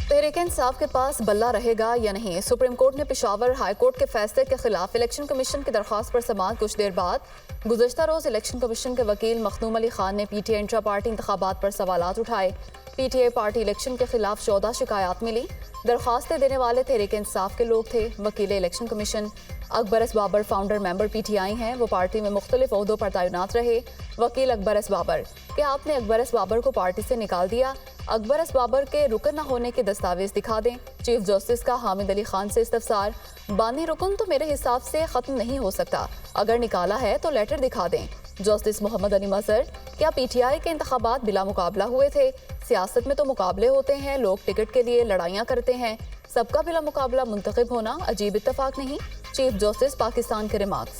तहरीक इंसाफ के पास बल्ला रहेगा या नहीं। सुप्रीम कोर्ट ने पेशावर हाई कोर्ट के फैसले के खिलाफ इलेक्शन कमीशन की दरख्वास्त पर समाअत कुछ देर बाद। गुज़श्ता रोज इलेक्शन कमीशन के वकील मखदूम अली खान ने पीटीआई इंट्रा पार्टी इंतखाबात पर सवालात उठाए। पीटीआई पार्टी इलेक्शन के खिलाफ 14 शिकायत मिली। दरख्वास्तें देने वाले तहरीक इंसाफ के लोग थे। वकील election commission Akbar S Babar founder member PTI हैं। वो पार्टी में मुख्तलिफ ओहदों पर तैनात रहे। वकील अकबर एस बाबर, क्या आपने अकबर एस बाबर को पार्टी से निकाल दिया? अकबर एस बाबर के रुकन न होने के दस्तावेज दिखा दें। चीफ जस्टिस का हामिद अली खान से इस्तफसार, बानी रुकन तो मेरे हिसाब से खत्म नहीं हो सकता, अगर निकाला है तो लेटर दिखा दें। जस्टिस मोहम्मद अली मजहर, क्या पीटीआई के इंतखाबात बिला मुकाबला हुए थे? सियासत में तो मुकाबले होते हैं, लोग टिकट के लिए लड़ाइयाँ करते हैं, सबका बिला मुकाबला मुंतखब होना अजीब इत्तफाक नहीं। चीफ जस्टिस पाकिस्तान के रिमार्क्स।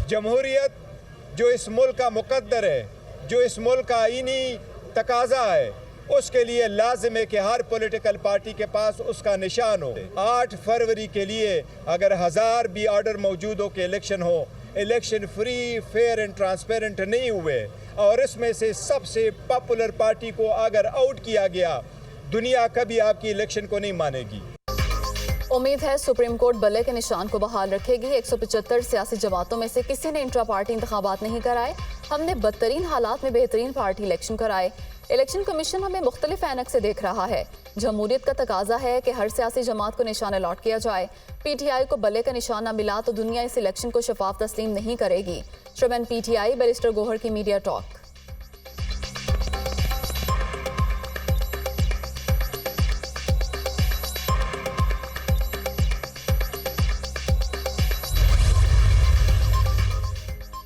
जमहूरियत जो इस मुल्क का मुकद्दर है, जो इस मुल्क का आईनी तकाजा है, उसके लिए लाजिम है कि हर पॉलिटिकल पार्टी के पास उसका निशान हो। 8 फरवरी के लिए अगर 1000 भी ऑर्डर मौजूद हो कि इलेक्शन हो, election free fair and transparent नहीं हुए और इसमें से सबसे पॉपुलर पार्टी को अगर आउट किया गया, दुनिया कभी आपकी इलेक्शन को नहीं मानेगी। उम्मीद है सुप्रीम कोर्ट बल्ले के निशान को बहाल रखेगी। 175 सियासी जमातों में से किसी ने इंट्रा पार्टी इंतखाबात नहीं कराए। हमने बदतरीन हालात में बेहतरीन पार्टी इलेक्शन कराए। इलेक्शन कमीशन हमें मुख्तलिफ ऐनक से देख रहा है। जमहूरियत का तकाजा है कि हर सियासी जमात को निशान अलॉट किया जाए। पीटीआई को बल्ले का निशान न मिला तो दुनिया इस इलेक्शन को शफाफ तस्लीम नहीं करेगी। चेयरमैन पीटीआई बैरिस्टर गोहर की मीडिया टॉक।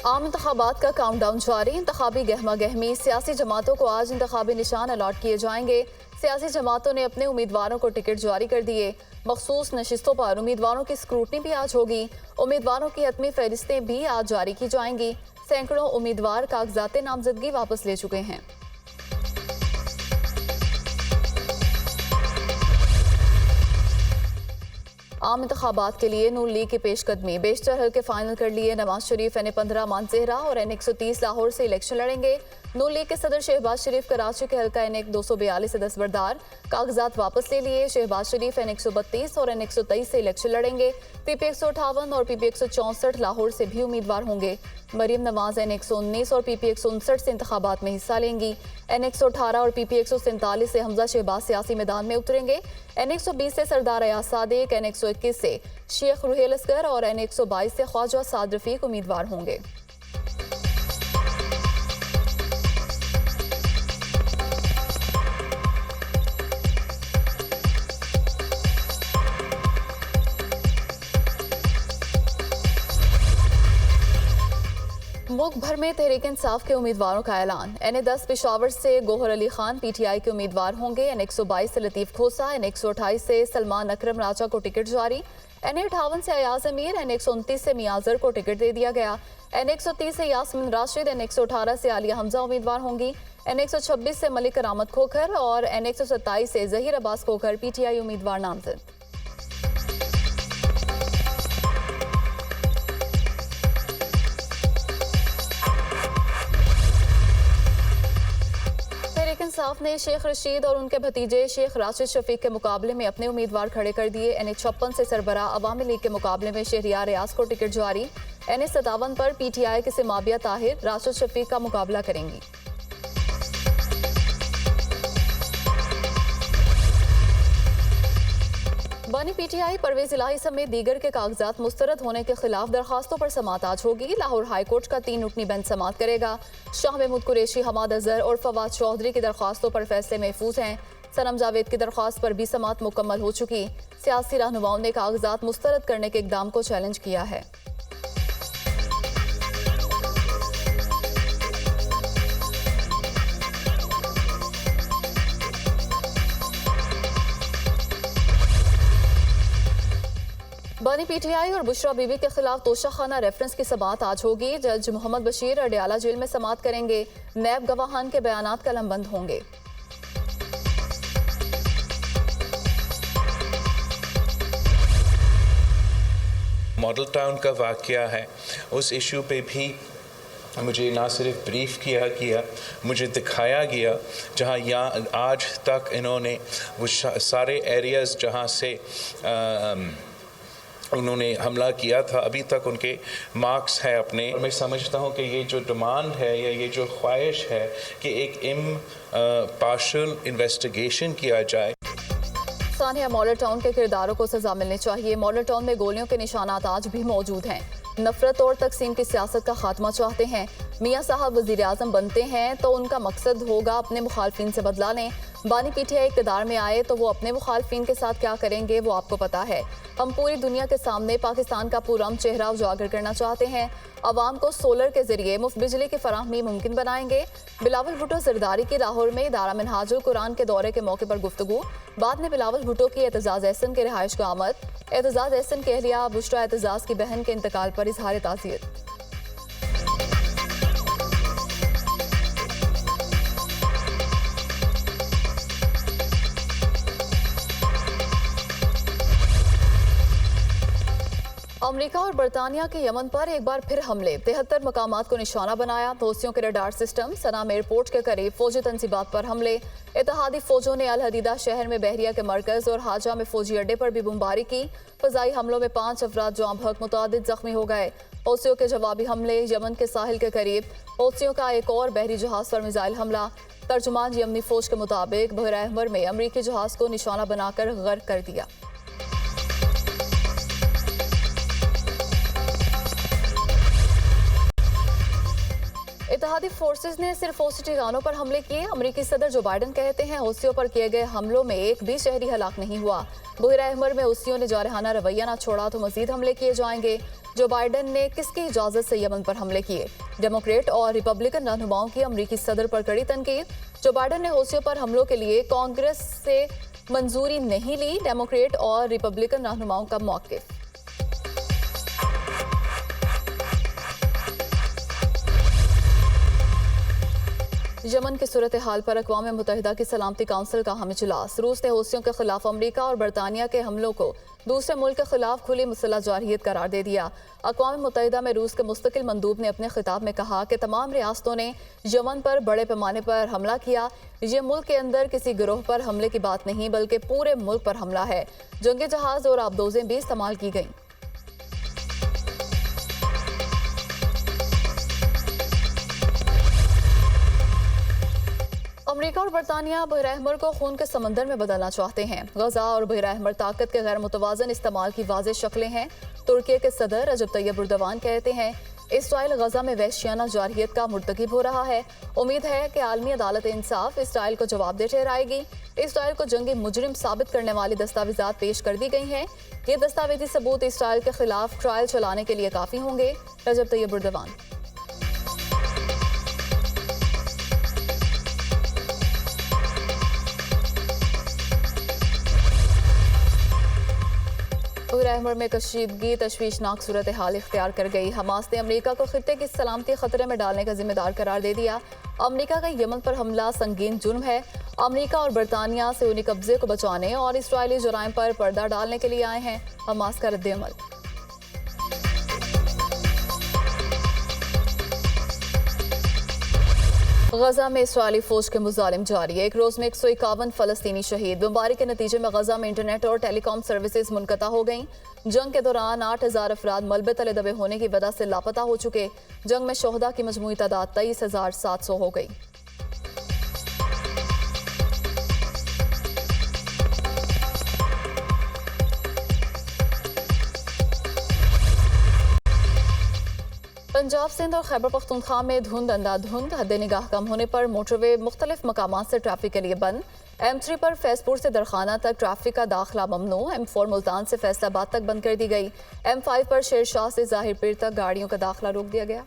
आम इंतखाबात का काउंटडाउन जारी। इंतखाबी गहमा गहमी, सियासी जमातों को आज इंतखाबी निशान अलॉट किए जाएंगे। सियासी जमातों ने अपने उम्मीदवारों को टिकट जारी कर दिए। मखसूस नशिस्तों पर उम्मीदवारों की स्क्रूटनी भी आज होगी। उम्मीदवारों की हतमी फहरिस्तें भी आज जारी की जाएंगी। सैकड़ों उम्मीदवार कागजात नामजदगी वापस ले चुके हैं। आम इंतखाबात के लिए नून लीग की पेशकदमी। बेशतर हल्के फाइनल कर लिए। नवाज शरीफ N15 मानसेहरा और N130 लाहौर से इलेक्शन लड़ेंगे। नून लीग के सदर शहबाज शरीफ कराची के हल्का N1 242 से दस्तबरदार। कागजात वापस ले लिए। शहबाज शरीफ N132 और N123 से इलेक्शन लड़ेंगे। PP 158 और PP 164 लाहौर से भी उम्मीदवार होंगे। मरीम नवाज N119 और PP 159 से इंतखाबात में हिस्सा लेंगी। N118 और PP 147 से हमजा शहबाज सियासी मैदान में उतरेंगे। N120 से सरदार अयाज सादिक, N121 से शेख रुहेल असगर और N122 से ख्वाजा साद रफीक उम्मीदवार होंगे। मुल्क भर में तहरीक इंसाफ के उम्मीदवारों का ऐलान। N10 पेशावर से गोहर अली खान पीटीआई के उम्मीदवार होंगे। N122 से लतीफ खोसा, N128 से सलमान अकरम राजा को टिकट जारी। N58 से अयाज अमीर, N129 से मियाजर को टिकट दे दिया गया। N130 से यास्मिन राशिद, N118 से आलिया हमजा उम्मीदवार होंगी। N126 से मलिक करामत खोखर और N127 से जहीर अब्बास खोखर पीटीआई उम्मीदवार नामजद। इंसाफ ने शेख रशीद और उनके भतीजे शेख राशिद शफीक के मुकाबले में अपने उम्मीदवार खड़े कर दिए। N56 से सरबरा अवामी लीग के मुकाबले में शहरियार रियाज को टिकट जारी। N57 पर पीटीआई के सिमाबिया ताहिर राशिद शफीक का मुकाबला करेंगी। बानी पीटीआई परवेज इलाही समेत दीगर के कागजात मुस्तरद होने के खिलाफ दरखास्तों पर समाअत आज होगी। लाहौर हाई कोर्ट का 3 रुकनी बेंच समाअत करेगा। शाह महमूद कुरैशी, हमाद अजहर और फवाद चौधरी की दरखास्तों पर फैसले महफूज हैं। सनम जावेद की दरखास्त पर भी समाअत मुकम्मल हो चुकी। सियासी रहनुमाओं ने कागजात मुस्तरद करने के इकदाम को चैलेंज किया है। बानी पीटीआई और बुशरा बीबी के खिलाफ तोशाखाना रेफरेंस की समाअत आज होगी। जज मोहम्मद बशीर अडियाला जेल में समाअत करेंगे। नैब गवाहान के बयानात कलमबंद होंगे। मॉडल टाउन का वाक़या है, उस इशू पे भी मुझे ना सिर्फ ब्रीफ़ किया गया, मुझे दिखाया गया जहाँ यहाँ आज तक इन्होंने वो सारे एरियाज़ जहाँ से उन्होंने हमला किया था, अभी तक उनके मार्क्स हैं अपने। मैं समझता हूँ कि ये जो डिमांड है या ये जो ख्वाहिश है कि एक पार्शल इन्वेस्टिगेशन किया जाए। सानिया, मॉडल टाउन के किरदारों को सजा मिलनी चाहिए। मॉडल टाउन में गोलियों के निशानात आज भी मौजूद हैं। नफरत और तकसीम की सियासत का खात्मा चाहते हैं। मियाँ साहब वज़ीर आज़म बनते हैं तो उनका मकसद होगा अपने मुखालफिन से बदला लें। बानी पीटीआई इक़्तिदार में आए तो वो अपने मुखालफिन के साथ क्या करेंगे वो आपको पता है। हम पूरी दुनिया के सामने पाकिस्तान का पुरअमन चेहरा उजागर करना चाहते हैं। अवाम को सोलर के जरिए मुफ्त बिजली की फराहमी मुमकिन बनाएंगे। बिलावल भुट्टो जरदारी की लाहौर में इदारा मिनहाजुल कुरान के दौरे के मौके पर गुफ्तगू। बाद में बिलावल भुट्टो की एतजाज़ एहसन के रिहाइश का आमद। एतजाज़ एहसन की अहलिया बुशरा एतजाज़ की बहन के इंतकाल पर इजहार ताज़ियत। अमेरिका और बरतानिया के यमन पर एक बार फिर हमले। 73 मकामात को निशाना बनाया। हौसियों के रडार सिस्टम, सनाम एयरपोर्ट के करीब फौजी तंसीबात पर हमले। इत्तेहादी फौजों ने अल हदीदा शहर में बहरिया के मरकज और हाजा में फौजी अड्डे पर भी बमबारी की। फजाई हमलों में 5 अफराद जाँ बहक, मुतादिद जख्मी हो गए। हौसियों के जवाबी हमले। यमन के साहिल के करीब हौसियों का एक और बहरी जहाज पर मिसाइल हमला। तर्जुमान यमनी फौज के मुताबिक बहर अहमर में अमरीकी जहाज को निशाना बनाकर गर्क कर दिया। इत्तेहादी फोर्सेस ने सिर्फ फौजी ठिकानों पर हमले किए। अमेरिकी सदर जो बाइडन कहते हैं हौसियों पर किए गए हमलों में एक भी शहरी हलाक नहीं हुआ। बहर अहमर में हौसियों ने जारहाना रवैया न छोड़ा तो मजीद हमले किए जाएंगे। जो बाइडन ने किसकी इजाजत से यमन पर हमले किए? डेमोक्रेट और रिपब्लिकन रहनुमाओं की अमेरिकी सदर पर कड़ी तनकीद। जो बाइडन ने हौसियों पर हमलों के लिए कांग्रेस से मंजूरी नहीं ली। डेमोक्रेट और रिपब्लिकन रहनुमाओं का मौक़िफ़। यमन की सूरत हाल पर अक़वाम मुत्तहिदा की सलामती काउंसिल का हम इजलास। रूस ने हौसियों के खिलाफ अमरीका और बरतानिया के हमलों को दूसरे मुल्क के खिलाफ खुली मुसल्लह जारहियत करार दे दिया। अक़वाम मुत्तहिदा में रूस के मुस्तकिल मंदूब ने अपने खिताब में कहा कि तमाम रियासतों ने यमन पर बड़े पैमाने पर हमला किया। ये मुल्क के अंदर किसी गिरोह पर हमले की बात नहीं बल्कि पूरे मुल्क पर हमला है। जंगी जहाज और आबदोजें भी इस्तेमाल की गईं। अमेरिका और बरतानिया बहर अहमर को खून के समंदर में बदलना चाहते हैं। गजा और बहर अहमर ताकत के गैर मुतवाज़न इस्तेमाल की वाज़ेह शक्लें हैं। तुर्की के सदर रजब तैयब एर्दोगान कहते हैं इसराइल गजा में वहशियाना जारहियत का मुर्तकिब हो रहा है। उम्मीद है कि आलमी अदालत इंसाफ इसराइल को जवाबदेह ठहराएगी। इसराइल को जंगी मुजरिम साबित करने वाली दस्तावेजात पेश कर दी गई हैं। ये दस्तावेजी सबूत इसराइल के खिलाफ ट्रायल चलाने के लिए काफ़ी होंगे। रजब तैयब एर्दोगान। बहर अहमर में कशीदगी तशवीशनाक सूरत हाल इख्तियार कर गई। हमास ने अमेरिका को खित्ते की सलामती खतरे में डालने का जिम्मेदार करार दे दिया। अमेरिका का यमन पर हमला संगीन जुर्म है। अमेरिका और बरतानिया से उन्हीं कब्जे को बचाने और इसराइली जुराइम पर पर्दा डालने के लिए आए हैं। हमास का रद्द-ए-अमल। गजा में इसराइली फौज के मुजालिम जारी। एक रोज में 151 फलस्तीनी शहीद। बमबारी के नतीजे में गजा में इंटरनेट और टेलीकॉम सर्विसेज मुनक़ता हो गईं। जंग के दौरान 8000 अफराद मलबे तले दबे होने की वजह से लापता हो चुके। जंग में शोहदा की मजमूई तादाद 23,700 हो गई। पंजाब, सिंध और खैबर पख्तूनख्वा में धुंध अंधाधुंध। हद निगाह कम होने पर मोटरवे मुख्तलिफ मकामात से ट्रैफिक के लिए बंद। M3 पर फैजपुर से दरखाना तक ट्रैफिक का दाखिला ममनू। M4 मुल्तान से फैसलाबाद तक बंद कर दी गई। M5 पर शेरशाह से ज़ाहिर पीर तक गाड़ियों का दाखिला रोक दिया गया।